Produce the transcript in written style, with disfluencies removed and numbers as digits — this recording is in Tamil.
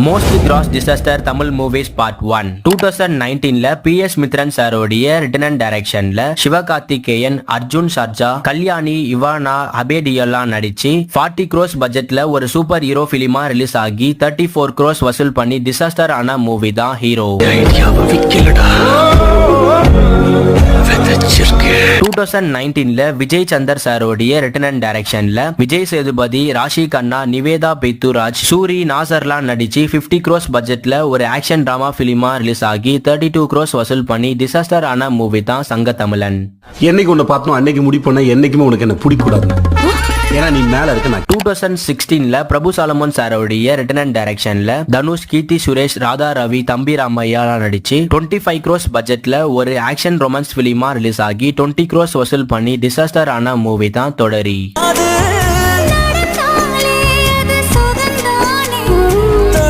Most gross disaster Tamil movies part 1 2019ல PS மித்ரன் சாரோடைய ரிட்டன் அண்ட் டைரக்ஷன்ல சிவகார்த்திகேயன், அர்ஜுன் சர்ஜா, கல்யாணி, இவானா, அபேடியல்லா நடிச்சு 40 crores பட்ஜெட்ல ஒரு சூப்பர் ஹீரோ பிலிமா ரிலீஸ் ஆகி 34 crores வசூல் பண்ணி டிசாஸ்டர் ஆன மூவி தான் ஹீரோ. 2019ல விஜய் சந்தர் சாரோடைய ரிட்டன் அண்ட் டைரக்ஷன்ல விஜய் சேதுபதி, ராஷி கண்ணா, நிவேதா பெத்துராஜ், சூரி, நாசர்லாம் நடிச்சு 50 crores பட்ஜெட்ல ஒரு ஆக்ஷன் டிராமா பிலிமா ரிலீஸ் ஆகி 32 crores வசூல் பண்ணி டிசாஸ்டர் ஆன மூவி தான் சங்க தமிழன். என்னைக்கு உன்னை பார்த்தோம் அன்னைக்கு முடிப்போனா என்னைக்குமே உனக்கு என்ன பிடிக்கூடாது. ஏன்னா நீ மேல இருக்க. 2016ல பிரபு சாலமன் சாரோடைய ரிட்டன் அண்ட் டைரக்ஷன்ல தனுஷ், கீர்த்தி சுரேஷ், ராதா ரவி, தம்பி ராமையா நடிச்சு 25 crores பட்ஜெட்ல ஒரு ஆக்ஷன் ரொமான்ஸ் பிலிமா ரிலீஸ் ஆகி 20 crores வசூல் பண்ணி டிசாஸ்டர் ஆன மூவி தான் தொடரி.